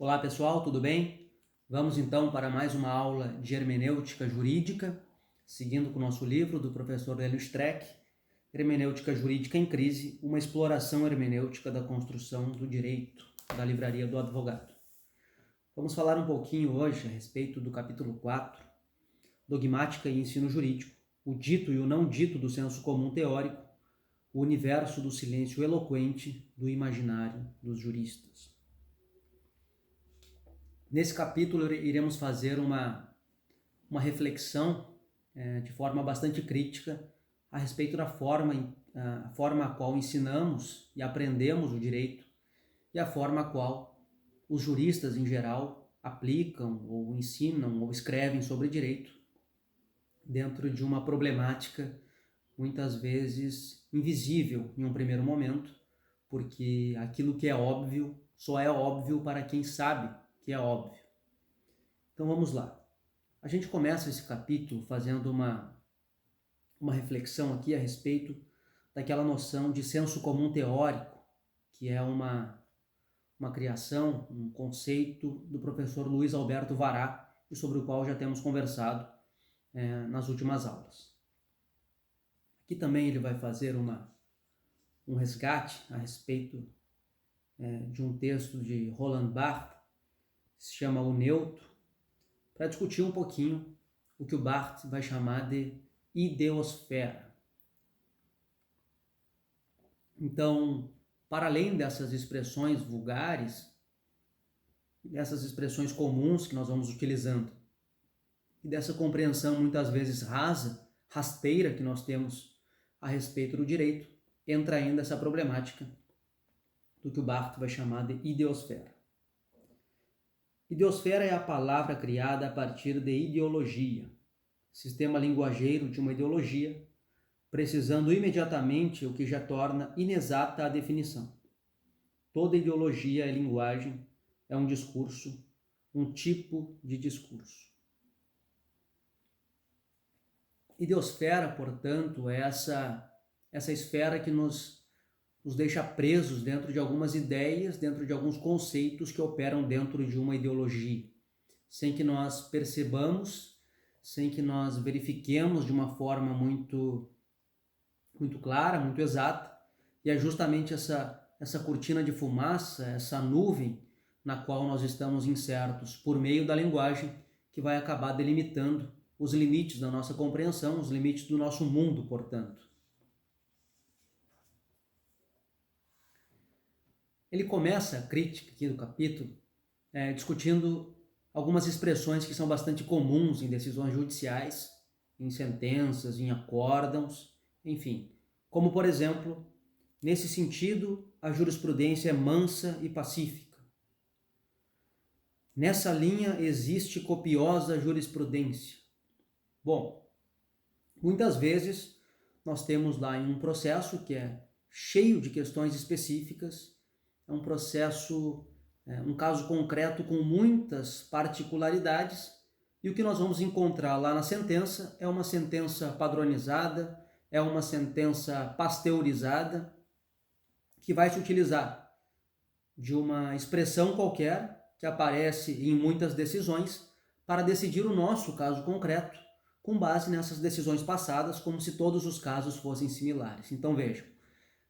Olá pessoal, tudo bem? Vamos então para mais uma aula de hermenêutica jurídica, seguindo com o nosso livro do professor Hélio Streck, Hermenêutica Jurídica em Crise, uma exploração hermenêutica da construção do direito, da livraria do advogado. Vamos falar um pouquinho hoje a respeito do capítulo 4, Dogmática e Ensino Jurídico, o dito e o não dito do senso comum teórico, o universo do silêncio eloquente do imaginário dos juristas. Nesse capítulo iremos fazer uma reflexão de forma bastante crítica a respeito da forma a qual ensinamos e aprendemos o direito e a forma a qual os juristas em geral aplicam ou ensinam ou escrevem sobre direito dentro de uma problemática muitas vezes invisível em um primeiro momento, porque aquilo que é óbvio só é óbvio para quem sabe que é óbvio. Então vamos lá. A gente começa esse capítulo fazendo uma reflexão aqui a respeito daquela noção de senso comum teórico, que é uma criação, um conceito do professor Luiz Alberto Vará, e sobre o qual já temos conversado nas últimas aulas. Aqui também ele vai fazer um resgate a respeito de um texto de Roland Barthes, se chama O Neutro, para discutir um pouquinho o que o Barthes vai chamar de ideosfera. Então, para além dessas expressões vulgares, dessas expressões comuns que nós vamos utilizando, e dessa compreensão muitas vezes rasteira que nós temos a respeito do direito, entra ainda essa problemática do que o Barthes vai chamar de ideosfera. Ideosfera é a palavra criada a partir de ideologia, sistema linguageiro de uma ideologia, precisando imediatamente o que já torna inexata a definição. Toda ideologia é linguagem, é um discurso, um tipo de discurso. Ideosfera, portanto, é essa esfera que nos deixa presos dentro de algumas ideias, dentro de alguns conceitos que operam dentro de uma ideologia, sem que nós percebamos, sem que nós verifiquemos de uma forma muito clara, muito exata, e é justamente essa cortina de fumaça, essa nuvem na qual nós estamos insertos por meio da linguagem que vai acabar delimitando os limites da nossa compreensão, os limites do nosso mundo, portanto. Ele começa a crítica aqui do capítulo discutindo algumas expressões que são bastante comuns em decisões judiciais, em sentenças, em acórdãos, enfim. Como, por exemplo, nesse sentido, a jurisprudência é mansa e pacífica. Nessa linha existe copiosa jurisprudência. Bom, muitas vezes nós temos lá em um processo que é cheio de questões específicas, é um processo, um caso concreto com muitas particularidades, e o que nós vamos encontrar lá na sentença é uma sentença padronizada, é uma sentença pasteurizada, que vai se utilizar de uma expressão qualquer que aparece em muitas decisões para decidir o nosso caso concreto, com base nessas decisões passadas, como se todos os casos fossem similares. Então vejam,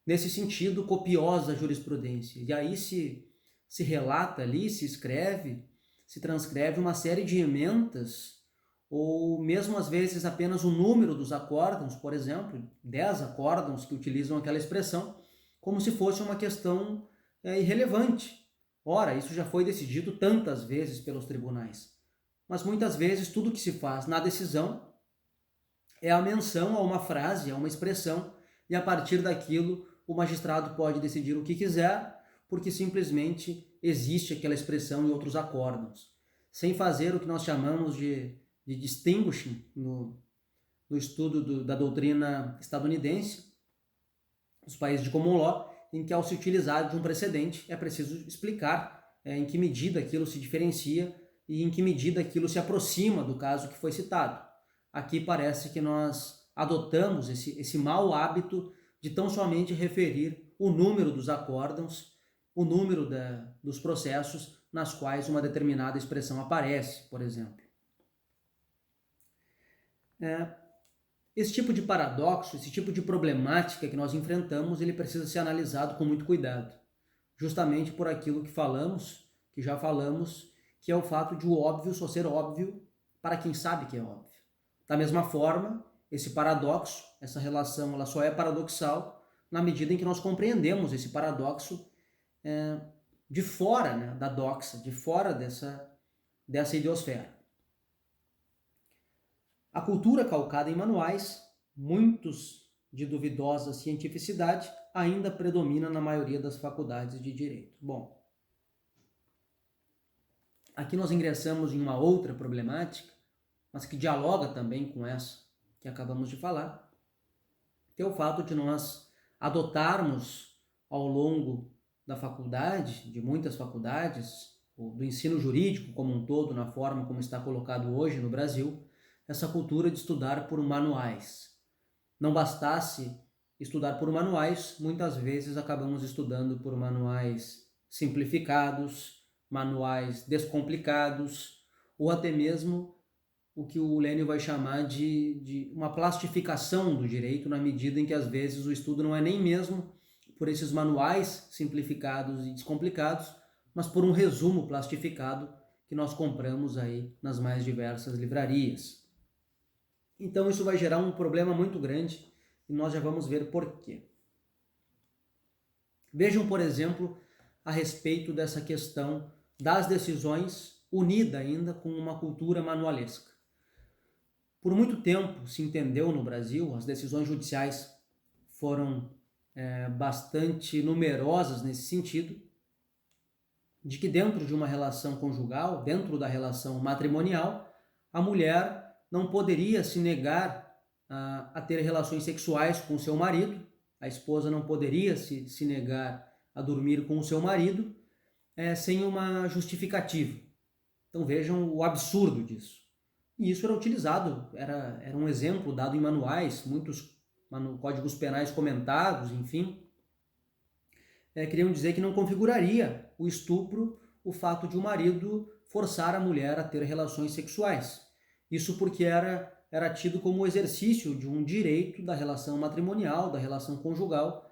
nesse sentido, copiosa jurisprudência. E aí se relata ali, se escreve, se transcreve uma série de emendas, ou mesmo às vezes apenas o número dos acórdãos, por exemplo, 10 acórdãos que utilizam aquela expressão, como se fosse uma questão irrelevante. Ora, isso já foi decidido tantas vezes pelos tribunais. Mas muitas vezes tudo que se faz na decisão é a menção a uma frase, a uma expressão, e a partir daquilo o magistrado pode decidir o que quiser, porque simplesmente existe aquela expressão em outros acórdãos, sem fazer o que nós chamamos de distinguishing no estudo da doutrina estadunidense, os países de common law, em que ao se utilizar de um precedente é preciso explicar em que medida aquilo se diferencia e em que medida aquilo se aproxima do caso que foi citado. Aqui parece que nós adotamos esse mau hábito de tão somente referir o número dos acórdãos, o número dos processos, nas quais uma determinada expressão aparece, por exemplo. Esse tipo de paradoxo, esse tipo de problemática que nós enfrentamos, ele precisa ser analisado com muito cuidado, justamente por aquilo que já falamos, que é o fato de o óbvio só ser óbvio para quem sabe que é óbvio. Da mesma forma, esse paradoxo, essa relação, ela só é paradoxal na medida em que nós compreendemos esse paradoxo de fora, né, da doxa, de fora dessa ideosfera. A cultura calcada em manuais, muitos de duvidosa cientificidade, ainda predomina na maioria das faculdades de direito. Bom, aqui nós ingressamos em uma outra problemática, mas que dialoga também com essa que acabamos de falar, que é o fato de nós adotarmos ao longo da faculdade, de muitas faculdades, do ensino jurídico como um todo, na forma como está colocado hoje no Brasil, essa cultura de estudar por manuais. Não bastasse estudar por manuais, muitas vezes acabamos estudando por manuais simplificados, manuais descomplicados, ou até mesmo o que o Lênio vai chamar de uma plastificação do direito, na medida em que às vezes o estudo não é nem mesmo por esses manuais simplificados e descomplicados, mas por um resumo plastificado que nós compramos aí nas mais diversas livrarias. Então isso vai gerar um problema muito grande e nós já vamos ver por quê. Vejam, por exemplo, a respeito dessa questão das decisões unida ainda com uma cultura manualesca. Por muito tempo se entendeu no Brasil, as decisões judiciais foram bastante numerosas nesse sentido, de que dentro de uma relação conjugal, dentro da relação matrimonial, a mulher não poderia se negar a ter relações sexuais com o seu marido, a esposa não poderia se negar a dormir com o seu marido sem uma justificativa. Então vejam o absurdo disso. E isso era utilizado, era um exemplo dado em manuais, muitos códigos penais comentados, enfim. Queriam dizer que não configuraria o estupro o fato de o marido forçar a mulher a ter relações sexuais. Isso porque era tido como exercício de um direito da relação matrimonial, da relação conjugal,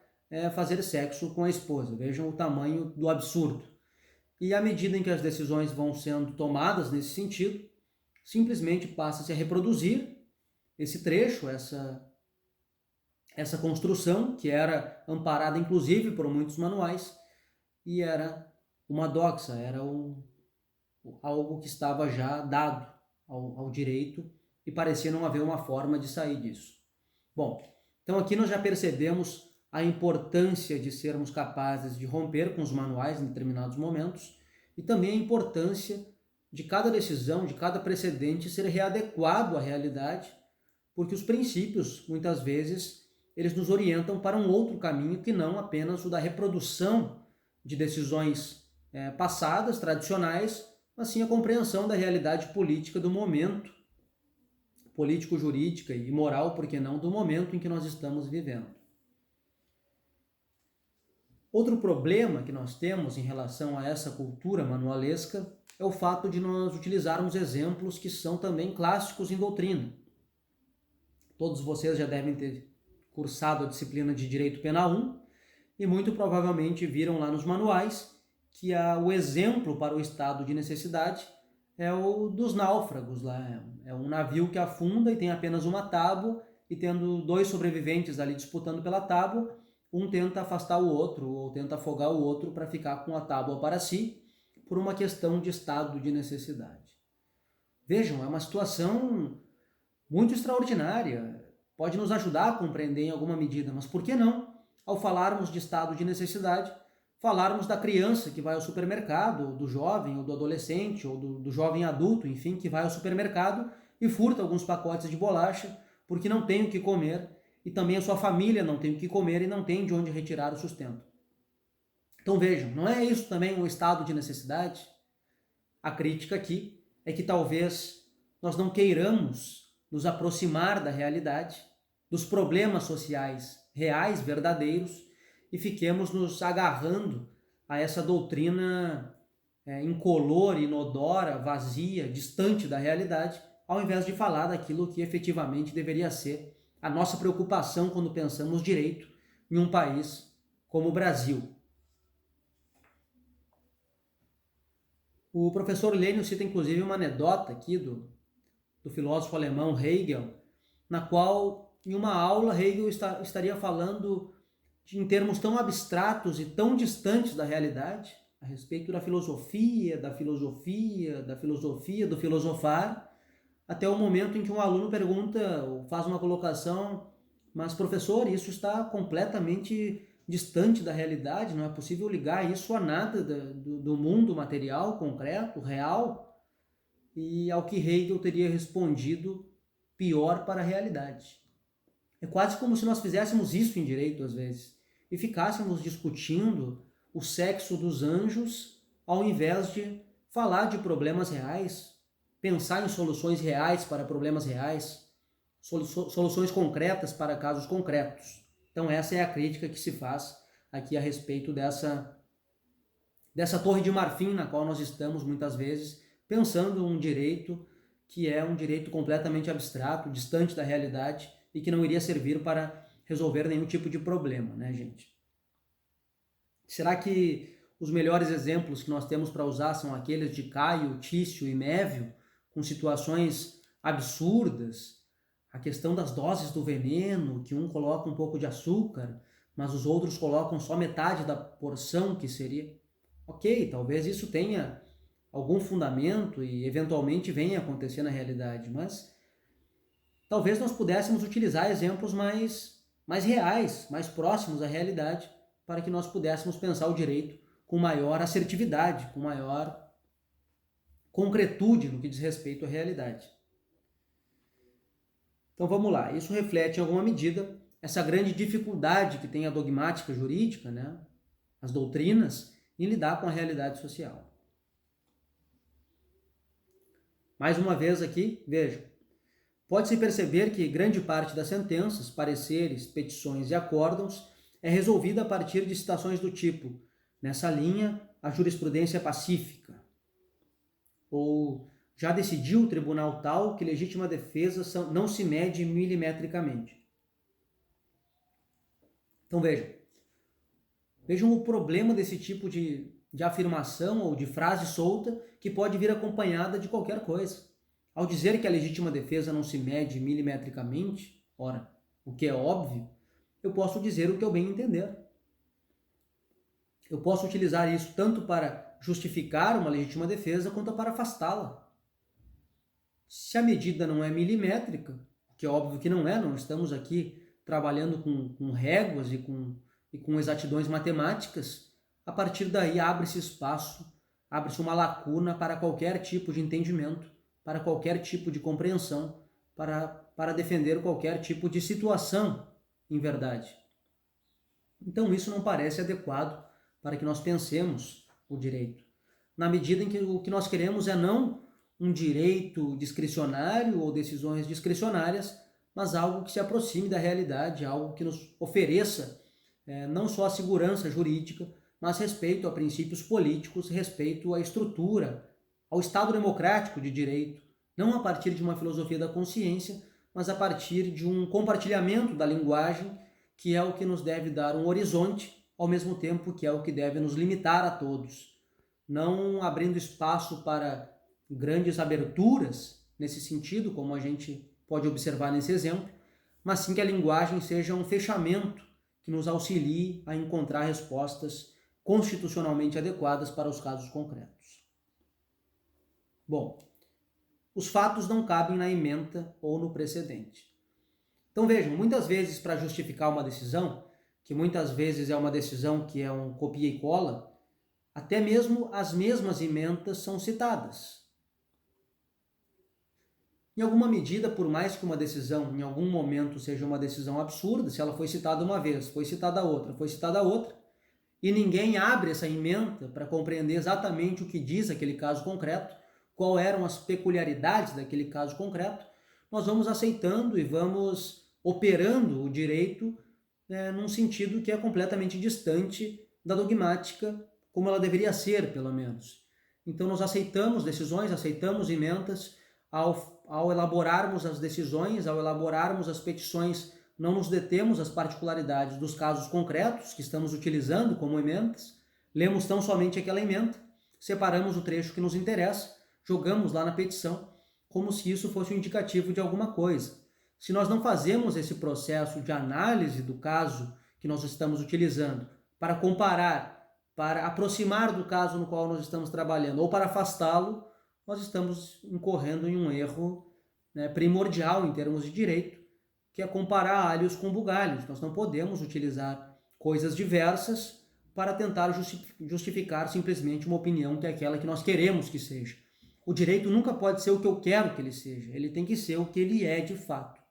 fazer sexo com a esposa. Vejam o tamanho do absurdo. E à medida em que as decisões vão sendo tomadas nesse sentido, simplesmente passa-se a reproduzir esse trecho, essa construção, que era amparada inclusive por muitos manuais, e era uma doxa, era algo que estava já dado ao direito e parecia não haver uma forma de sair disso. Bom, então aqui nós já percebemos a importância de sermos capazes de romper com os manuais em determinados momentos e também a importância de cada decisão, de cada precedente ser readequado à realidade, porque os princípios, muitas vezes, eles nos orientam para um outro caminho que não apenas o da reprodução de decisões passadas, tradicionais, mas sim a compreensão da realidade política do momento, político-jurídica e moral, por que não, do momento em que nós estamos vivendo. Outro problema que nós temos em relação a essa cultura manualesca é o fato de nós utilizarmos exemplos que são também clássicos em doutrina. Todos vocês já devem ter cursado a disciplina de Direito Penal 1 e muito provavelmente viram lá nos manuais que o exemplo para o estado de necessidade é o dos náufragos lá. É um navio que afunda e tem apenas uma tábua e tendo dois sobreviventes ali disputando pela tábua, um tenta afastar o outro ou tenta afogar o outro para ficar com a tábua para si, por uma questão de estado de necessidade. Vejam, é uma situação muito extraordinária, pode nos ajudar a compreender em alguma medida, mas por que não, ao falarmos de estado de necessidade, falarmos da criança que vai ao supermercado, ou do jovem, ou do adolescente, ou do jovem adulto, enfim, que vai ao supermercado e furta alguns pacotes de bolacha porque não tem o que comer e também a sua família não tem o que comer e não tem de onde retirar o sustento. Então vejam, não é isso também um estado de necessidade? A crítica aqui é que talvez nós não queiramos nos aproximar da realidade, dos problemas sociais reais, verdadeiros, e fiquemos nos agarrando a essa doutrina incolor, inodora, vazia, distante da realidade, ao invés de falar daquilo que efetivamente deveria ser a nossa preocupação quando pensamos direito em um país como o Brasil. O professor Lênio cita inclusive uma anedota aqui do filósofo alemão Hegel, na qual, em uma aula, Hegel estaria falando em termos tão abstratos e tão distantes da realidade, a respeito da filosofia, do filosofar, até o momento em que um aluno pergunta, ou faz uma colocação, mas professor, isso está completamente distante da realidade, não é possível ligar isso a nada do mundo material, concreto, real, e ao que Hegel teria respondido, pior para a realidade. É quase como se nós fizéssemos isso em direito às vezes, e ficássemos discutindo o sexo dos anjos, ao invés de falar de problemas reais, pensar em soluções reais para problemas reais, soluções concretas para casos concretos. Então essa é a crítica que se faz aqui a respeito dessa torre de marfim na qual nós estamos muitas vezes pensando um direito que é um direito completamente abstrato, distante da realidade e que não iria servir para resolver nenhum tipo de problema, né, gente? Será que os melhores exemplos que nós temos para usar são aqueles de Caio, Tício e Mévio, com situações absurdas? A questão das doses do veneno, que um coloca um pouco de açúcar, mas os outros colocam só metade da porção que seria. Ok, talvez isso tenha algum fundamento e eventualmente venha a acontecer na realidade, mas talvez nós pudéssemos utilizar exemplos mais reais, mais próximos à realidade, para que nós pudéssemos pensar o direito com maior assertividade, com maior concretude no que diz respeito à realidade. Então vamos lá, isso reflete em alguma medida essa grande dificuldade que tem a dogmática jurídica, né, as doutrinas, em lidar com a realidade social. Mais uma vez aqui, vejam, pode-se perceber que grande parte das sentenças, pareceres, petições e acórdãos é resolvida a partir de citações do tipo: nessa linha, a jurisprudência é pacífica, ou já decidiu o tribunal tal que legítima defesa não se mede milimetricamente. Então vejam o problema desse tipo de afirmação ou de frase solta que pode vir acompanhada de qualquer coisa. Ao dizer que a legítima defesa não se mede milimetricamente, ora, o que é óbvio, eu posso dizer o que eu bem entender. Eu posso utilizar isso tanto para justificar uma legítima defesa quanto para afastá-la. Se a medida não é milimétrica, o que é óbvio que não é, não estamos aqui trabalhando com réguas e com exatidões matemáticas, a partir daí abre-se espaço, abre-se uma lacuna para qualquer tipo de entendimento, para qualquer tipo de compreensão, para defender qualquer tipo de situação, em verdade. Então isso não parece adequado para que nós pensemos o direito, na medida em que o que nós queremos é não um direito discricionário ou decisões discricionárias, mas algo que se aproxime da realidade, algo que nos ofereça não só a segurança jurídica, mas respeito a princípios políticos, respeito à estrutura, ao Estado democrático de direito, não a partir de uma filosofia da consciência, mas a partir de um compartilhamento da linguagem, que é o que nos deve dar um horizonte, ao mesmo tempo que é o que deve nos limitar a todos, não abrindo espaço para grandes aberturas nesse sentido, como a gente pode observar nesse exemplo, mas sim que a linguagem seja um fechamento que nos auxilie a encontrar respostas constitucionalmente adequadas para os casos concretos. Bom, os fatos não cabem na ementa ou no precedente. Então vejam, muitas vezes para justificar uma decisão, que muitas vezes é uma decisão que é um copia e cola, até mesmo as mesmas ementas são citadas. Em alguma medida, por mais que uma decisão em algum momento seja uma decisão absurda, se ela foi citada uma vez, foi citada outra, e ninguém abre essa ementa para compreender exatamente o que diz aquele caso concreto, quais eram as peculiaridades daquele caso concreto, nós vamos aceitando e vamos operando o direito num sentido que é completamente distante da dogmática, como ela deveria ser, pelo menos. Então nós aceitamos decisões, aceitamos emendas, ao elaborarmos as decisões, ao elaborarmos as petições, não nos detemos às particularidades dos casos concretos que estamos utilizando como emendas, lemos tão somente aquela emenda, separamos o trecho que nos interessa, jogamos lá na petição, como se isso fosse um indicativo de alguma coisa. Se nós não fazemos esse processo de análise do caso que nós estamos utilizando para comparar, para aproximar do caso no qual nós estamos trabalhando ou para afastá-lo, nós estamos incorrendo em um erro, né, primordial em termos de direito, que é comparar alhos com bugalhos. Nós não podemos utilizar coisas diversas para tentar justificar simplesmente uma opinião que é aquela que nós queremos que seja. O direito nunca pode ser o que eu quero que ele seja, ele tem que ser o que ele é de fato.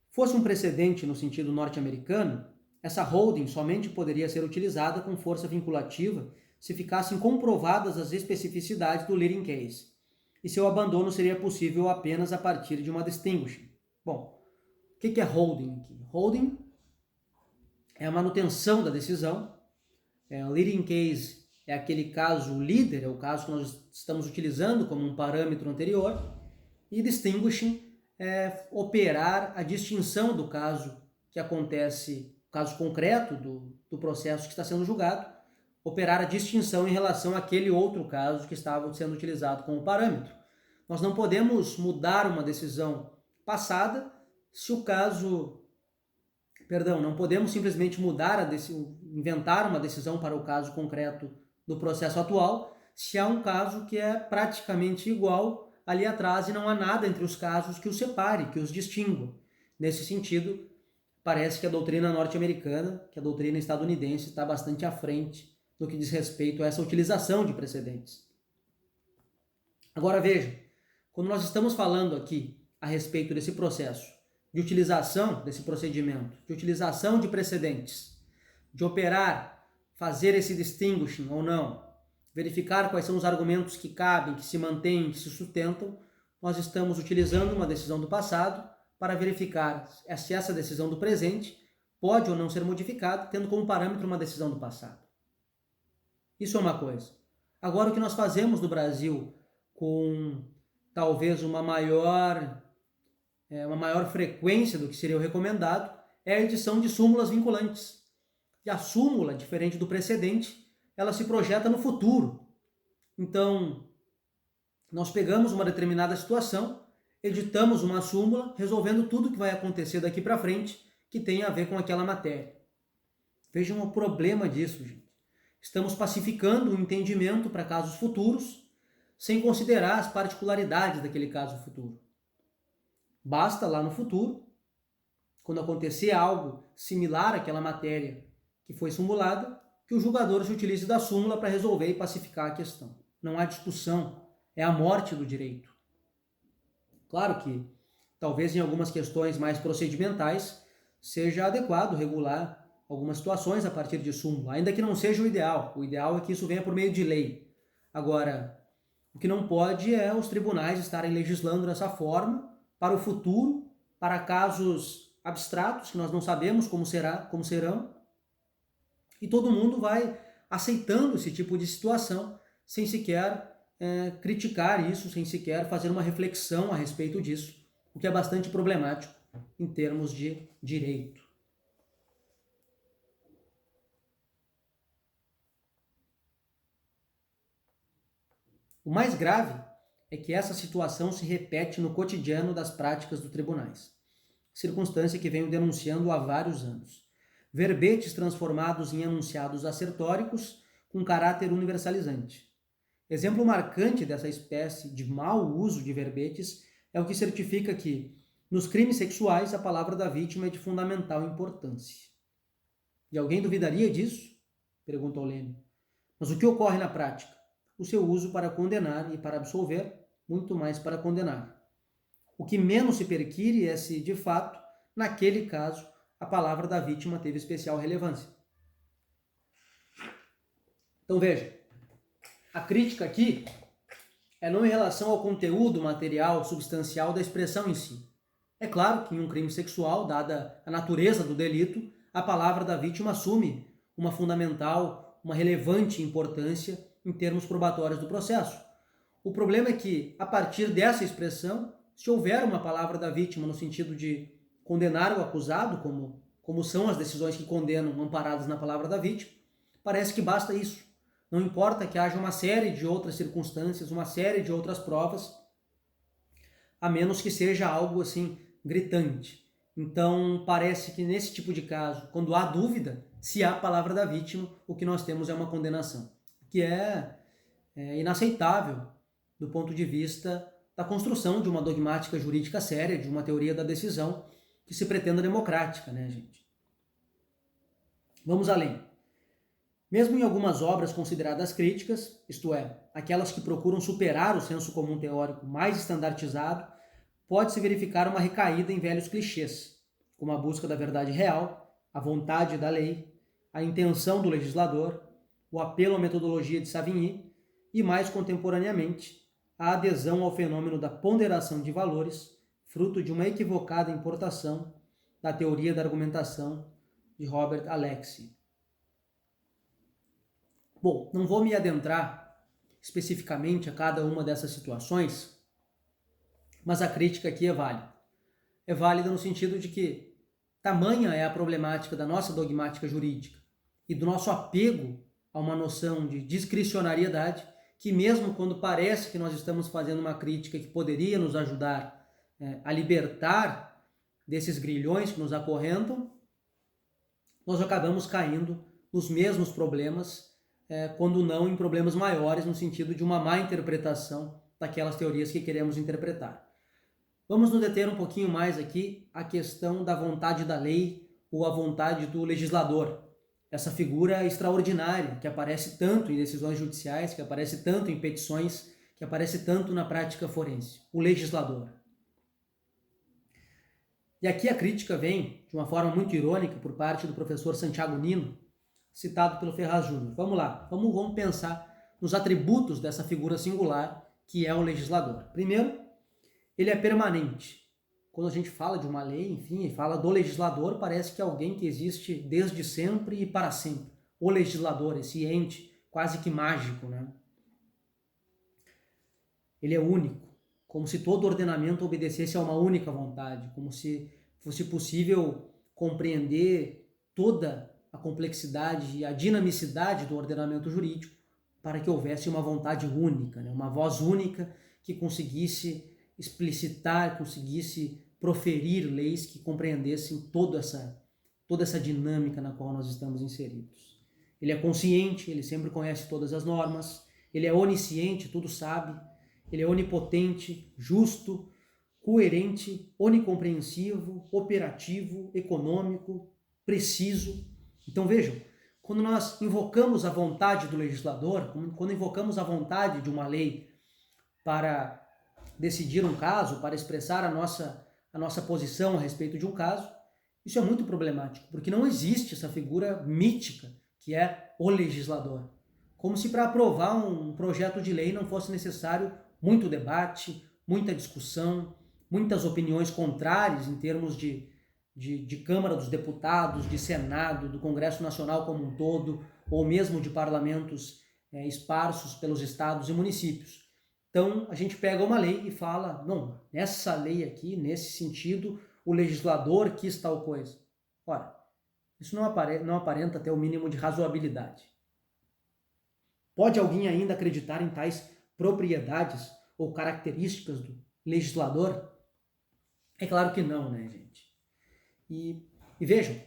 Fosse um precedente no sentido norte-americano, essa holding somente poderia ser utilizada com força vinculativa se ficassem comprovadas as especificidades do leading case, e seu abandono seria possível apenas a partir de uma distinguishing. Bom, o que é holding aqui? Holding é a manutenção da decisão, leading case é aquele caso líder, é o caso que nós estamos utilizando como um parâmetro anterior, e distinguishing é operar a distinção do caso que acontece, caso concreto do processo que está sendo julgado, operar a distinção em relação àquele outro caso que estava sendo utilizado como parâmetro. Nós não podemos mudar uma decisão passada se o caso... não podemos simplesmente inventar uma decisão para o caso concreto do processo atual, se há um caso que é praticamente igual ali atrás e não há nada entre os casos que os separe, que os distingua. Nesse sentido, parece que a doutrina norte-americana, que a doutrina estadunidense está bastante à frente no que diz respeito a essa utilização de precedentes. Agora veja, quando nós estamos falando aqui a respeito desse processo, de utilização desse procedimento, de utilização de precedentes, de operar, fazer esse distinguishing ou não, verificar quais são os argumentos que cabem, que se mantêm, que se sustentam, nós estamos utilizando uma decisão do passado para verificar se essa decisão do presente pode ou não ser modificada, tendo como parâmetro uma decisão do passado. Isso é uma coisa. Agora, o que nós fazemos no Brasil com talvez uma maior frequência do que seria o recomendado é a edição de súmulas vinculantes. E a súmula, diferente do precedente, ela se projeta no futuro. Então, nós pegamos uma determinada situação, editamos uma súmula, resolvendo tudo que vai acontecer daqui para frente que tem a ver com aquela matéria. Vejam o problema disso, gente. Estamos pacificando o entendimento para casos futuros, sem considerar as particularidades daquele caso futuro. Basta lá no futuro, quando acontecer algo similar àquela matéria que foi simulada, que o julgador se utilize da súmula para resolver e pacificar a questão. Não há discussão, é a morte do direito. Claro que, talvez em algumas questões mais procedimentais, seja adequado regular algumas situações a partir de súmula, ainda que não seja o ideal. O ideal é que isso venha por meio de lei. Agora, o que não pode é os tribunais estarem legislando dessa forma para o futuro, para casos abstratos que nós não sabemos como serão, e todo mundo vai aceitando esse tipo de situação sem sequer criticar isso, sem sequer fazer uma reflexão a respeito disso, o que é bastante problemático em termos de direito. O mais grave é que essa situação se repete no cotidiano das práticas dos tribunais, circunstância que venho denunciando há vários anos. Verbetes transformados em enunciados assertóricos com caráter universalizante. Exemplo marcante dessa espécie de mau uso de verbetes é o que certifica que, nos crimes sexuais, a palavra da vítima é de fundamental importância. E alguém duvidaria disso? Perguntou Lênin. Mas o que ocorre na prática? O seu uso para condenar e para absolver, muito mais para condenar. O que menos se perquire é se, de fato, naquele caso, a palavra da vítima teve especial relevância. Então veja, a crítica aqui é não em relação ao conteúdo material, substancial da expressão em si. É claro que em um crime sexual, dada a natureza do delito, a palavra da vítima assume uma fundamental, uma relevante importância em termos probatórios do processo. O problema é que, a partir dessa expressão, se houver uma palavra da vítima no sentido de condenar o acusado, como são as decisões que condenam amparadas na palavra da vítima, parece que basta isso. Não importa que haja uma série de outras circunstâncias, uma série de outras provas, a menos que seja algo assim gritante. Então, parece que nesse tipo de caso, quando há dúvida, se há a palavra da vítima, o que nós temos é uma condenação, que é inaceitável do ponto de vista da construção de uma dogmática jurídica séria, de uma teoria da decisão que se pretenda democrática, né, gente? Vamos além. Mesmo em algumas obras consideradas críticas, isto é, aquelas que procuram superar o senso comum teórico mais estandartizado, pode-se verificar uma recaída em velhos clichês, como a busca da verdade real, a vontade da lei, a intenção do legislador, o apelo à metodologia de Savigny e, mais contemporaneamente, a adesão ao fenômeno da ponderação de valores, fruto de uma equivocada importação da teoria da argumentação de Robert Alexy. Bom, não vou me adentrar especificamente a cada uma dessas situações, mas a crítica aqui é válida. É válida no sentido de que tamanha é a problemática da nossa dogmática jurídica e do nosso apego a uma noção de discricionariedade, que mesmo quando parece que nós estamos fazendo uma crítica que poderia nos ajudar a libertar desses grilhões que nos acorrentam, nós acabamos caindo nos mesmos problemas, quando não em problemas maiores, no sentido de uma má interpretação daquelas teorias que queremos interpretar. Vamos nos deter um pouquinho mais aqui a questão da vontade da lei ou a vontade do legislador. Essa figura extraordinária que aparece tanto em decisões judiciais, que aparece tanto em petições, que aparece tanto na prática forense, o legislador. E aqui a crítica vem de uma forma muito irônica por parte do professor Santiago Nino, citado pelo Ferraz Júnior. Vamos lá, vamos pensar nos atributos dessa figura singular que é o legislador. Primeiro, ele é permanente. Quando a gente fala de uma lei, enfim, e fala do legislador, parece que é alguém que existe desde sempre e para sempre. O legislador, esse ente quase que mágico, né? Ele é único, como se todo ordenamento obedecesse a uma única vontade, como se fosse possível compreender toda a complexidade e a dinamicidade do ordenamento jurídico para que houvesse uma vontade única, né? Uma voz única que conseguisse explicitar, conseguisse proferir leis que compreendessem toda essa dinâmica na qual nós estamos inseridos. Ele é consciente, ele sempre conhece todas as normas, ele é onisciente, tudo sabe, ele é onipotente, justo, coerente, onicompreensivo, operativo, econômico, preciso. Então vejam, quando nós invocamos a vontade do legislador, quando invocamos a vontade de uma lei para decidir um caso, para expressar a nossa posição a respeito de um caso, isso é muito problemático, porque não existe essa figura mítica que é o legislador. Como se para aprovar um projeto de lei não fosse necessário muito debate, muita discussão, muitas opiniões contrárias em termos de Câmara dos Deputados, de Senado, do Congresso Nacional como um todo, ou mesmo de parlamentos esparsos pelos estados e municípios. Então, a gente pega uma lei e fala, não, nessa lei aqui, nesse sentido, o legislador quis tal coisa. Ora, isso não aparenta ter o mínimo de razoabilidade. Pode alguém ainda acreditar em tais propriedades ou características do legislador? É claro que não, né, gente? E vejam,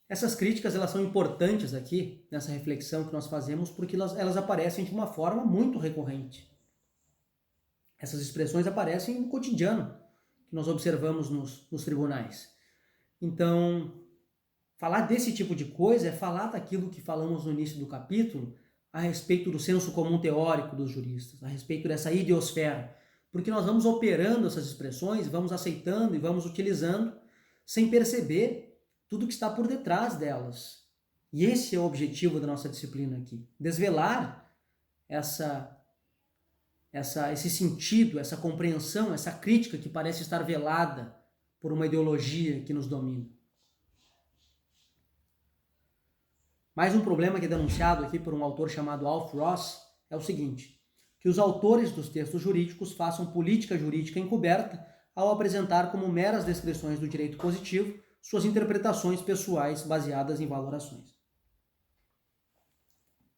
essas críticas elas são importantes aqui, nessa reflexão que nós fazemos, porque elas aparecem de uma forma muito recorrente. Essas expressões aparecem no cotidiano que nós observamos nos tribunais. Então, falar desse tipo de coisa é falar daquilo que falamos no início do capítulo a respeito do senso comum teórico dos juristas, a respeito dessa idiosfera, porque nós vamos operando essas expressões, vamos aceitando e vamos utilizando sem perceber tudo que está por detrás delas. E esse é o objetivo da nossa disciplina aqui, desvelar esse sentido, essa compreensão, essa crítica que parece estar velada por uma ideologia que nos domina. Mais um problema que é denunciado aqui por um autor chamado Alf Ross é o seguinte, que os autores dos textos jurídicos façam política jurídica encoberta ao apresentar como meras descrições do direito positivo suas interpretações pessoais baseadas em valorações.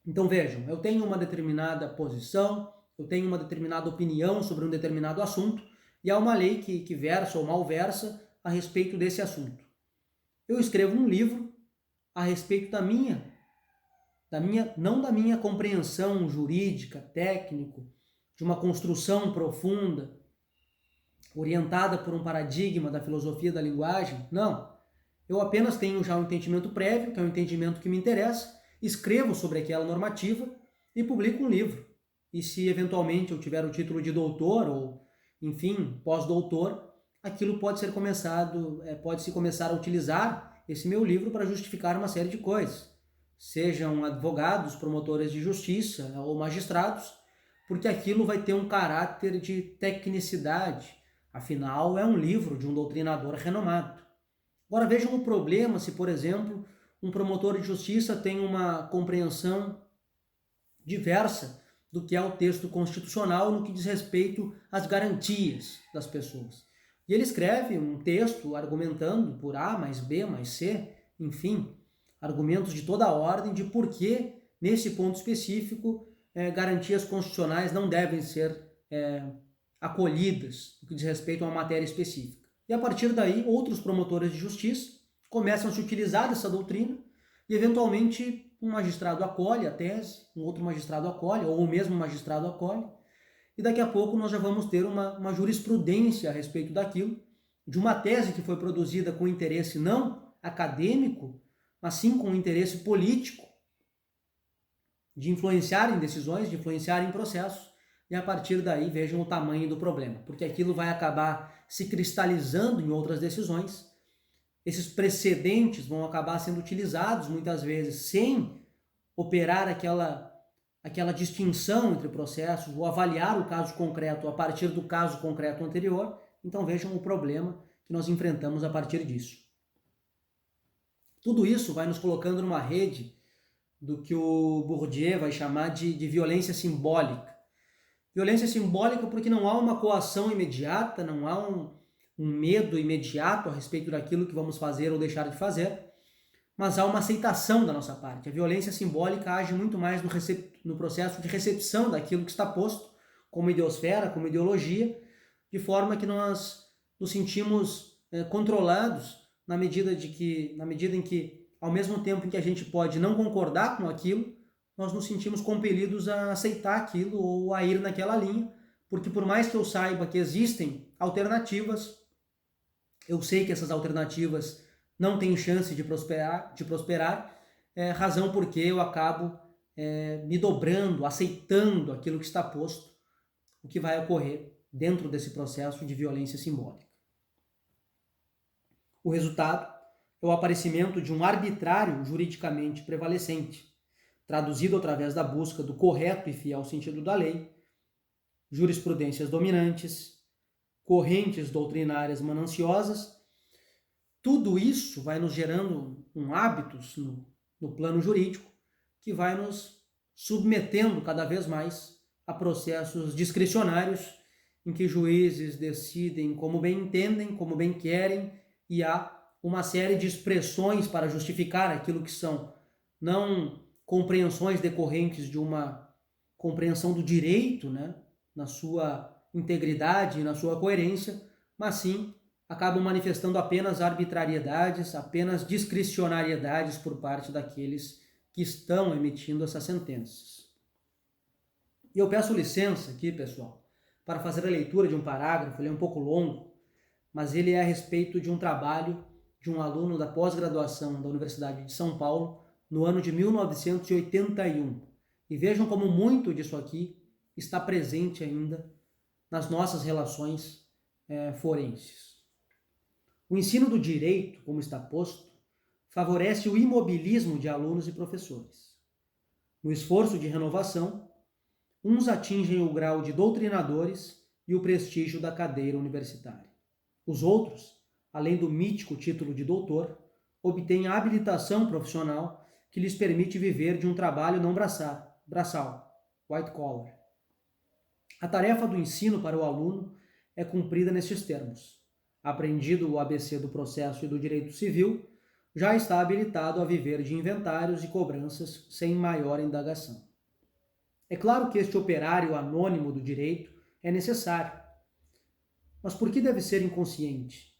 Então vejam, eu tenho uma determinada posição, eu tenho uma determinada opinião sobre um determinado assunto e há uma lei que versa ou malversa a respeito desse assunto. Eu escrevo um livro a respeito não da minha compreensão jurídica, técnico, de uma construção profunda, orientada por um paradigma da filosofia da linguagem. Não. Eu apenas tenho já um entendimento prévio, que é um entendimento que me interessa, escrevo sobre aquela normativa e publico um livro. E se eventualmente eu tiver o título de doutor ou, enfim, pós-doutor, aquilo pode-se começar a utilizar esse meu livro para justificar uma série de coisas. Sejam advogados, promotores de justiça ou magistrados, porque aquilo vai ter um caráter de tecnicidade. Afinal, é um livro de um doutrinador renomado. Agora vejam o problema se, por exemplo, um promotor de justiça tem uma compreensão diversa do que é o texto constitucional no que diz respeito às garantias das pessoas. E ele escreve um texto argumentando por A mais B mais C, enfim, argumentos de toda a ordem de por que, nesse ponto específico, garantias constitucionais não devem ser acolhidas no que diz respeito a uma matéria específica. E a partir daí, outros promotores de justiça começam a se utilizar dessa doutrina e, eventualmente, um magistrado acolhe a tese, um outro magistrado acolhe, ou o mesmo magistrado acolhe, e daqui a pouco nós já vamos ter uma jurisprudência a respeito daquilo, de uma tese que foi produzida com interesse não acadêmico, mas sim com interesse político, de influenciar em decisões, de influenciar em processos, e a partir daí vejam o tamanho do problema, porque aquilo vai acabar se cristalizando em outras decisões. Esses precedentes vão acabar sendo utilizados muitas vezes sem operar aquela distinção entre processos ou avaliar o caso concreto a partir do caso concreto anterior. Então vejam o problema que nós enfrentamos a partir disso. Tudo isso vai nos colocando numa rede do que o Bourdieu vai chamar de violência simbólica. Violência simbólica porque não há uma coação imediata, não há um medo imediato a respeito daquilo que vamos fazer ou deixar de fazer, mas há uma aceitação da nossa parte. A violência simbólica age muito mais no processo de recepção daquilo que está posto como ideosfera, como ideologia, de forma que nós nos sentimos controlados na medida em que, ao mesmo tempo em que a gente pode não concordar com aquilo, nós nos sentimos compelidos a aceitar aquilo ou a ir naquela linha, porque por mais que eu saiba que existem alternativas, eu sei que essas alternativas não têm chance de prosperar, razão porque eu acabo me dobrando, aceitando aquilo que está posto, o que vai ocorrer dentro desse processo de violência simbólica. O resultado é o aparecimento de um arbitrário juridicamente prevalecente, traduzido através da busca do correto e fiel sentido da lei, jurisprudências dominantes, correntes doutrinárias mananciosas. Tudo isso vai nos gerando hábitos no plano jurídico que vai nos submetendo cada vez mais a processos discricionários em que juízes decidem como bem entendem, como bem querem, e há uma série de expressões para justificar aquilo que são não compreensões decorrentes de uma compreensão do direito, né, na sua integridade e na sua coerência, mas sim acabam manifestando apenas arbitrariedades, apenas discricionariedades por parte daqueles que estão emitindo essas sentenças. E eu peço licença aqui, pessoal, para fazer a leitura de um parágrafo. Ele é um pouco longo, mas ele é a respeito de um trabalho de um aluno da pós-graduação da Universidade de São Paulo no ano de 1981. E vejam como muito disso aqui está presente ainda nas nossas relações forenses. O ensino do direito, como está posto, favorece o imobilismo de alunos e professores. No esforço de renovação, uns atingem o grau de doutrinadores e o prestígio da cadeira universitária. Os outros, além do mítico título de doutor, obtêm a habilitação profissional que lhes permite viver de um trabalho não braçal, white collar. A tarefa do ensino para o aluno é cumprida nestes termos. Aprendido o ABC do processo e do direito civil, já está habilitado a viver de inventários e cobranças sem maior indagação. É claro que este operário anônimo do direito é necessário. Mas por que deve ser inconsciente?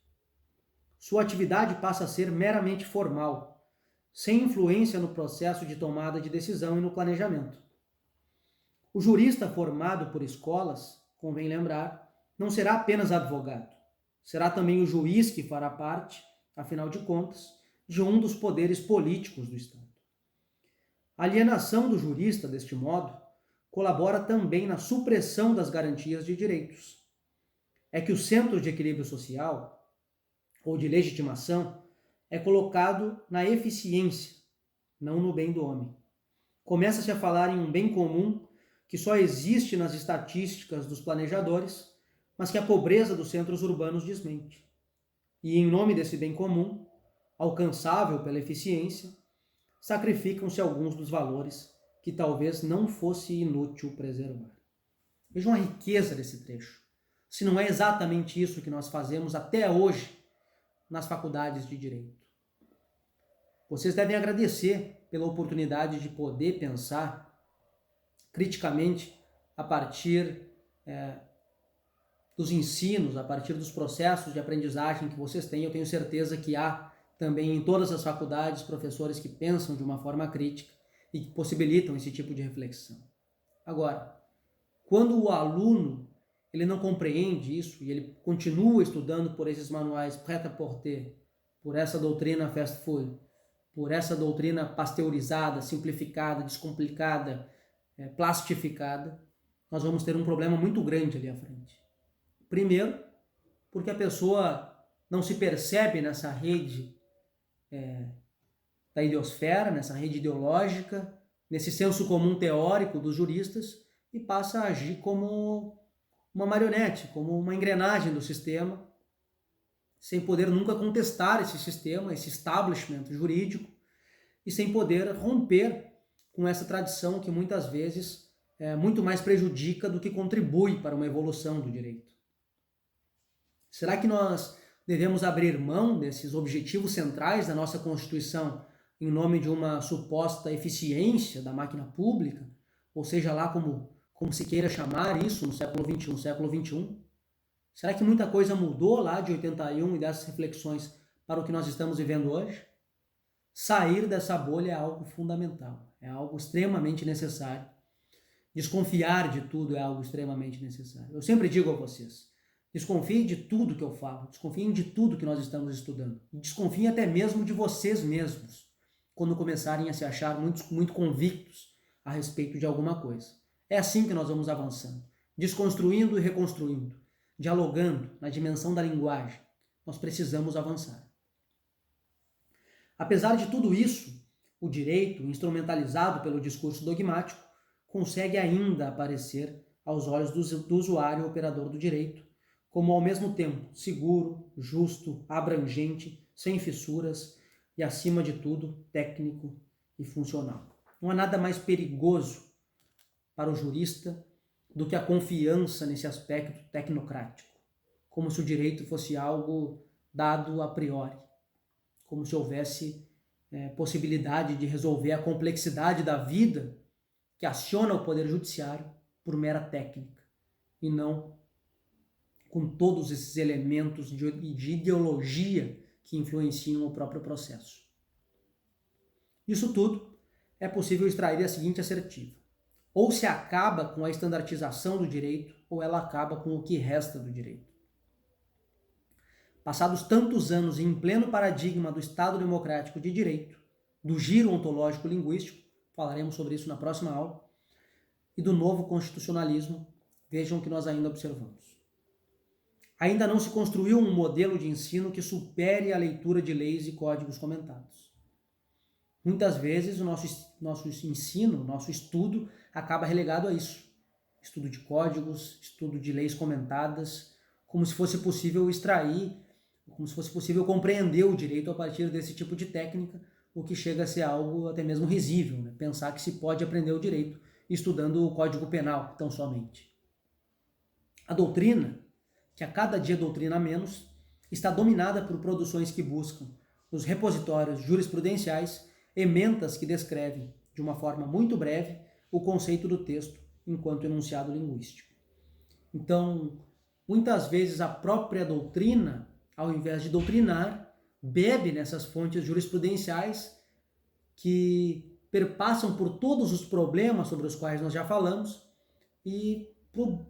Sua atividade passa a ser meramente formal, sem influência no processo de tomada de decisão e no planejamento. O jurista formado por escolas, convém lembrar, não será apenas advogado, será também o juiz que fará parte, afinal de contas, de um dos poderes políticos do Estado. A alienação do jurista, deste modo, colabora também na supressão das garantias de direitos. É que o centro de equilíbrio social, ou de legitimação, é colocado na eficiência, não no bem do homem. Começa-se a falar em um bem comum que só existe nas estatísticas dos planejadores, mas que a pobreza dos centros urbanos desmente. E em nome desse bem comum, alcançável pela eficiência, sacrificam-se alguns dos valores que talvez não fosse inútil preservar. Vejam a riqueza desse trecho. Se não é exatamente isso que nós fazemos até hoje nas faculdades de Direito. Vocês devem agradecer pela oportunidade de poder pensar criticamente a partir dos ensinos, a partir dos processos de aprendizagem que vocês têm. Eu tenho certeza que há também em todas as faculdades professores que pensam de uma forma crítica e que possibilitam esse tipo de reflexão. Agora, quando o aluno ele não compreende isso e ele continua estudando por esses manuais prêt-à-porter, por essa doutrina fast food, por essa doutrina pasteurizada, simplificada, descomplicada, plastificada, nós vamos ter um problema muito grande ali à frente. Primeiro, porque a pessoa não se percebe nessa rede da ideosfera, nessa rede ideológica, nesse senso comum teórico dos juristas e passa a agir como uma marionete, como uma engrenagem do sistema, sem poder nunca contestar esse sistema, esse establishment jurídico e sem poder romper com essa tradição que muitas vezes muito mais prejudica do que contribui para uma evolução do direito. Será que nós devemos abrir mão desses objetivos centrais da nossa Constituição em nome de uma suposta eficiência da máquina pública, ou seja lá como se queira chamar isso no século XXI? Será que muita coisa mudou lá de 81 e dessas reflexões para o que nós estamos vivendo hoje? Sair dessa bolha é algo fundamental, é algo extremamente necessário. Desconfiar de tudo é algo extremamente necessário. Eu sempre digo a vocês, desconfiem de tudo que eu falo, desconfiem de tudo que nós estamos estudando. Desconfiem até mesmo de vocês mesmos, quando começarem a se achar muito convictos a respeito de alguma coisa. É assim que nós vamos avançando, desconstruindo e reconstruindo, dialogando na dimensão da linguagem. Nós precisamos avançar. Apesar de tudo isso, o direito, instrumentalizado pelo discurso dogmático, consegue ainda aparecer aos olhos do usuário operador do direito, como ao mesmo tempo seguro, justo, abrangente, sem fissuras e, acima de tudo, técnico e funcional. Não há nada mais perigoso para o jurista do que a confiança nesse aspecto tecnocrático, como se o direito fosse algo dado a priori, como se houvesse possibilidade de resolver a complexidade da vida que aciona o Poder Judiciário por mera técnica, e não com todos esses elementos de ideologia que influenciam o próprio processo. Isso tudo é possível extrair a seguinte assertiva: ou se acaba com a estandartização do direito, ou ela acaba com o que resta do direito. Passados tantos anos em pleno paradigma do Estado democrático de direito, do giro ontológico linguístico, falaremos sobre isso na próxima aula, e do novo constitucionalismo, vejam o que nós ainda observamos. Ainda não se construiu um modelo de ensino que supere a leitura de leis e códigos comentados. Muitas vezes o nosso ensino, nosso estudo, acaba relegado a isso. Estudo de códigos, estudo de leis comentadas, como se fosse possível extrair, como se fosse possível compreender o direito a partir desse tipo de técnica, o que chega a ser algo até mesmo risível, né? Pensar que se pode aprender o direito estudando o Código Penal, tão somente. A doutrina, que a cada dia doutrina menos, está dominada por produções que buscam, nos repositórios jurisprudenciais, ementas que descrevem, de uma forma muito breve, o conceito do texto enquanto enunciado linguístico. Então, muitas vezes a própria doutrina, ao invés de doutrinar, bebe nessas fontes jurisprudenciais que perpassam por todos os problemas sobre os quais nós já falamos e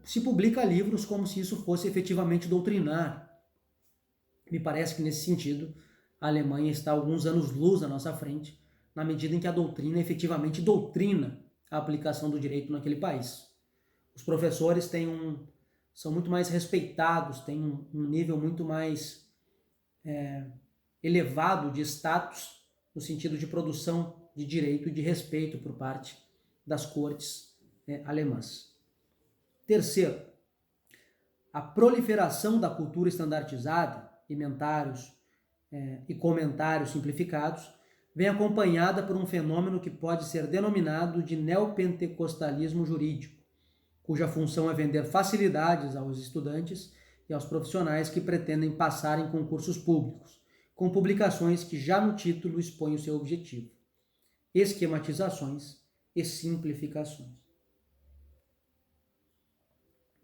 se publica livros como se isso fosse efetivamente doutrinar. Me parece que nesse sentido a Alemanha está alguns anos-luz à nossa frente, na medida em que a doutrina efetivamente doutrina a aplicação do direito naquele país. Os professores são muito mais respeitados, têm um nível muito mais elevado de status no sentido de produção de direito e de respeito por parte das cortes alemãs. Terceiro, a proliferação da cultura estandartizada, inventários e comentários simplificados, vem acompanhada por um fenômeno que pode ser denominado de neopentecostalismo jurídico, cuja função é vender facilidades aos estudantes e aos profissionais que pretendem passar em concursos públicos, com publicações que já no título expõem o seu objetivo: esquematizações e simplificações.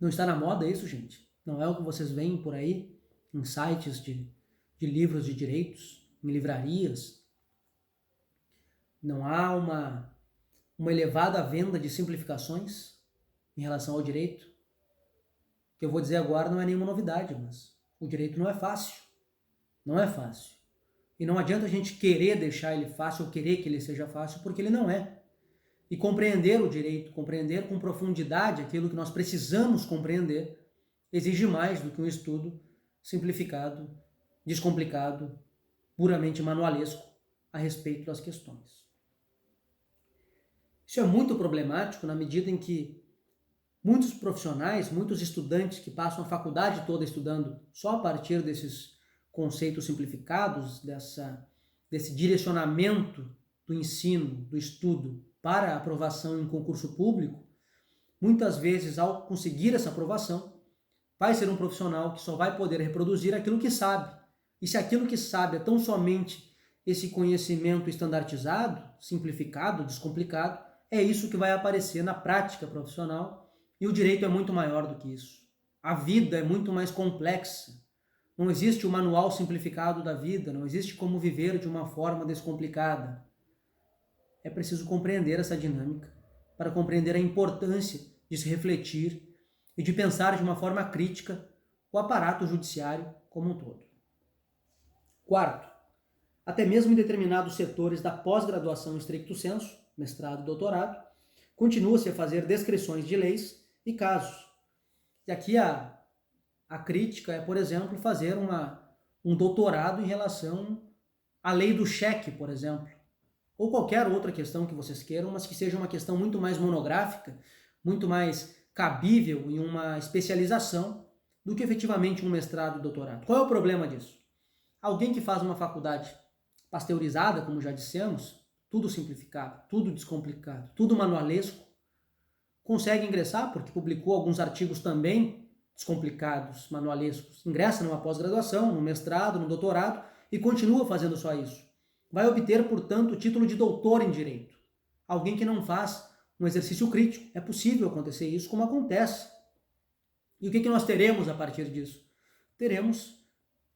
Não está na moda isso, gente? Não é o que vocês veem por aí em sites de livros de direitos, em livrarias? Não há uma elevada venda de simplificações em relação ao direito? O que eu vou dizer agora não é nenhuma novidade, mas o direito não é fácil. Não é fácil. E não adianta a gente querer deixar ele fácil ou querer que ele seja fácil, porque ele não é. E compreender o direito, compreender com profundidade aquilo que nós precisamos compreender, exige mais do que um estudo simplificado, descomplicado, puramente manualesco a respeito das questões. Isso é muito problemático na medida em que muitos profissionais, muitos estudantes que passam a faculdade toda estudando só a partir desses conceitos simplificados, desse direcionamento do ensino, do estudo para a aprovação em concurso público, muitas vezes, ao conseguir essa aprovação, vai ser um profissional que só vai poder reproduzir aquilo que sabe. E se aquilo que sabe é tão somente esse conhecimento estandartizado, simplificado, descomplicado, é isso que vai aparecer na prática profissional. E o direito é muito maior do que isso. A vida é muito mais complexa. Não existe o manual simplificado da vida, não existe como viver de uma forma descomplicada. É preciso compreender essa dinâmica para compreender a importância de se refletir e de pensar de uma forma crítica o aparato judiciário como um todo. Quarto, até mesmo em determinados setores da pós-graduação stricto sensu, mestrado e doutorado, continua-se a fazer descrições de leis e casos. E aqui a crítica é, por exemplo, fazer um doutorado em relação à lei do cheque, por exemplo, ou qualquer outra questão que vocês queiram, mas que seja uma questão muito mais monográfica, muito mais cabível em uma especialização do que efetivamente um mestrado e doutorado. Qual é o problema disso? Alguém que faz uma faculdade pasteurizada, como já dissemos, tudo simplificado, tudo descomplicado, tudo manualesco, consegue ingressar porque publicou alguns artigos também descomplicados, manualescos. Ingressa numa pós-graduação, num mestrado, num doutorado e continua fazendo só isso. Vai obter, portanto, o título de doutor em direito. Alguém que não faz um exercício crítico. É possível acontecer isso, como acontece. E o que nós teremos a partir disso? Teremos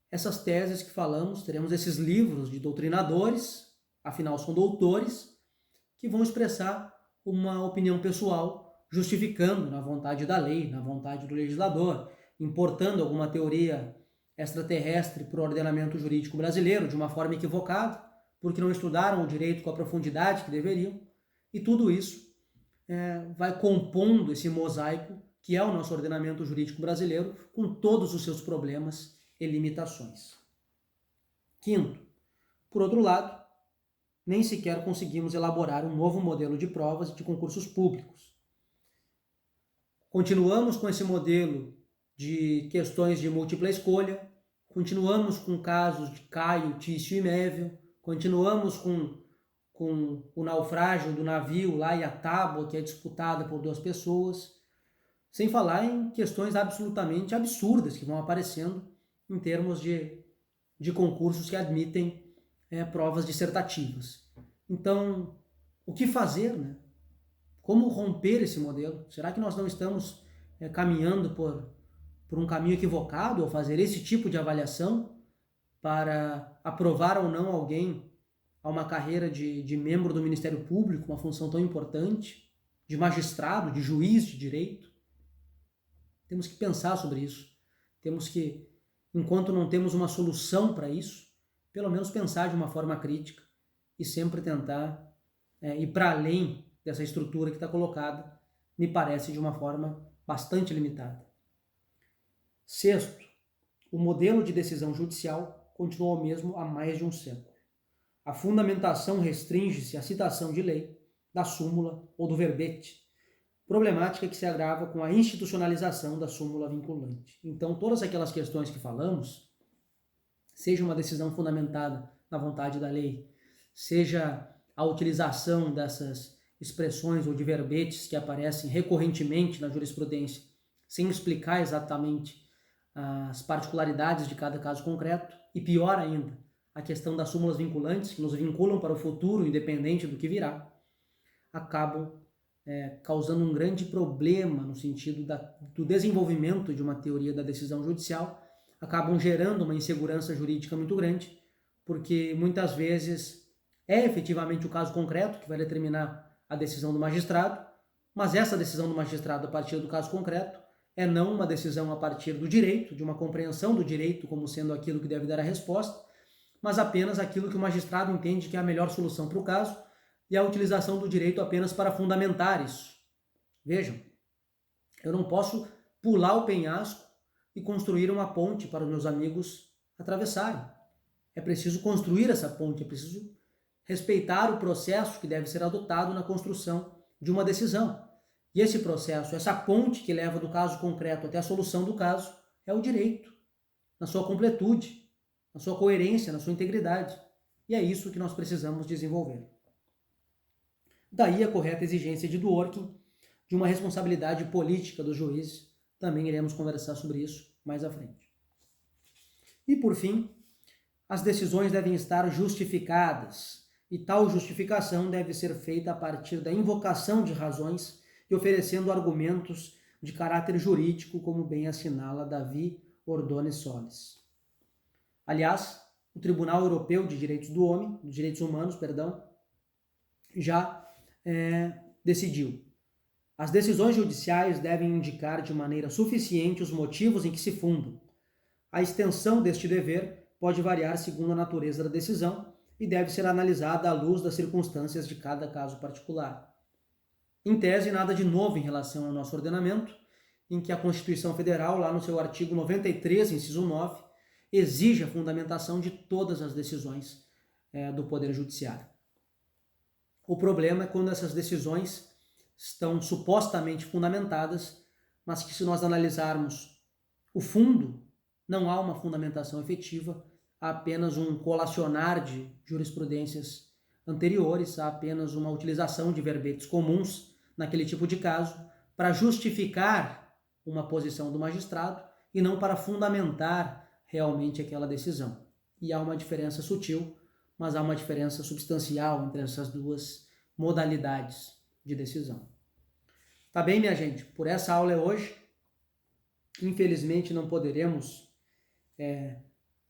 essas teses que falamos, teremos esses livros de doutrinadores, afinal são doutores, que vão expressar uma opinião pessoal, justificando na vontade da lei, na vontade do legislador, importando alguma teoria extraterrestre para o ordenamento jurídico brasileiro de uma forma equivocada, porque não estudaram o direito com a profundidade que deveriam, e tudo isso vai compondo esse mosaico que é o nosso ordenamento jurídico brasileiro, com todos os seus problemas e limitações. Quinto, por outro lado, nem sequer conseguimos elaborar um novo modelo de provas de concursos públicos. Continuamos com esse modelo de questões de múltipla escolha, continuamos com casos de Caio, Tício e Mévio, Continuamos com o naufrágio do navio lá e a tábua que é disputada por 2 pessoas, sem falar em questões absolutamente absurdas que vão aparecendo em termos de concursos que admitem provas dissertativas. Então, o que fazer, né? Como romper esse modelo? Será que nós não estamos caminhando por um caminho equivocado ao fazer esse tipo de avaliação para aprovar ou não alguém a uma carreira de membro do Ministério Público, uma função tão importante, de magistrado, de juiz de direito? Temos que pensar sobre isso. Temos que, enquanto não temos uma solução para isso, pelo menos pensar de uma forma crítica e sempre tentar ir para além dessa estrutura que está colocada, me parece de uma forma bastante limitada. Sexto, o modelo de decisão judicial continua o mesmo há mais de um século. A fundamentação restringe-se à citação de lei, da súmula ou do verbete, problemática que se agrava com a institucionalização da súmula vinculante. Então, todas aquelas questões que falamos, seja uma decisão fundamentada na vontade da lei, seja a utilização dessas expressões ou de verbetes que aparecem recorrentemente na jurisprudência, sem explicar exatamente as particularidades de cada caso concreto, e pior ainda, a questão das súmulas vinculantes, que nos vinculam para o futuro, independente do que virá, acabam causando um grande problema no sentido do desenvolvimento de uma teoria da decisão judicial, acabam gerando uma insegurança jurídica muito grande, porque muitas vezes é efetivamente o caso concreto que vai determinar a decisão do magistrado, mas essa decisão do magistrado a partir do caso concreto é não uma decisão a partir do direito, de uma compreensão do direito como sendo aquilo que deve dar a resposta, mas apenas aquilo que o magistrado entende que é a melhor solução para o caso e a utilização do direito apenas para fundamentar isso. Vejam, eu não posso pular o penhasco e construir uma ponte para os meus amigos atravessarem. É preciso construir essa ponte, é preciso respeitar o processo que deve ser adotado na construção de uma decisão. E esse processo, essa ponte que leva do caso concreto até a solução do caso, é o direito, na sua completude, na sua coerência, na sua integridade. E é isso que nós precisamos desenvolver. Daí a correta exigência de Dworkin, de uma responsabilidade política dos juízes. Também iremos conversar sobre isso mais à frente. E por fim, as decisões devem estar justificadas, e tal justificação deve ser feita a partir da invocação de razões e oferecendo argumentos de caráter jurídico, como bem assinala Davi Ordonez Solis. Aliás, o Tribunal Europeu de Direitos do Homem, dos Direitos Humanos, já decidiu. As decisões judiciais devem indicar de maneira suficiente os motivos em que se fundam. A extensão deste dever pode variar segundo a natureza da decisão e deve ser analisada à luz das circunstâncias de cada caso particular. Em tese, nada de novo em relação ao nosso ordenamento, em que a Constituição Federal, lá no seu artigo 93, inciso 9, exige a fundamentação de todas as decisões do Poder Judiciário. O problema é quando essas decisões estão supostamente fundamentadas, mas que, se nós analisarmos o fundo, não há uma fundamentação efetiva, há apenas um colacionar de jurisprudências anteriores, há apenas uma utilização de verbetes comuns naquele tipo de caso para justificar uma posição do magistrado e não para fundamentar realmente aquela decisão. E há uma diferença sutil, mas há uma diferença substancial entre essas duas modalidades de decisão. Tá bem, minha gente? Por essa aula é hoje. Infelizmente não poderemos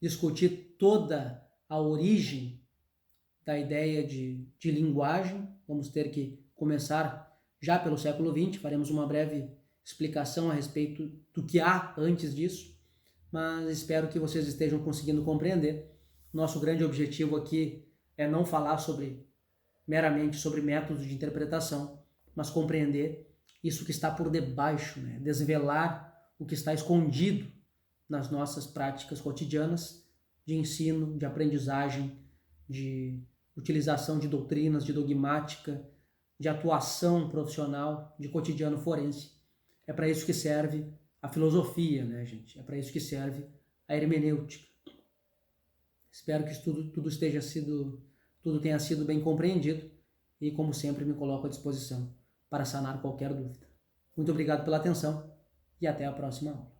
discutir toda a origem da ideia de linguagem. Vamos ter que começar já pelo século XX, faremos uma breve explicação a respeito do que há antes disso, mas espero que vocês estejam conseguindo compreender. Nosso grande objetivo aqui é não falar meramente sobre métodos de interpretação, mas compreender isso que está por debaixo, né? Desvelar o que está escondido nas nossas práticas cotidianas de ensino, de aprendizagem, de utilização de doutrinas, de dogmática, de atuação profissional, de cotidiano forense. É para isso que serve a filosofia, né, gente? É para isso que serve a hermenêutica. Espero que isso tudo esteja tudo tenha sido bem compreendido e, como sempre, me coloco à disposição para sanar qualquer dúvida. Muito obrigado pela atenção e até a próxima aula.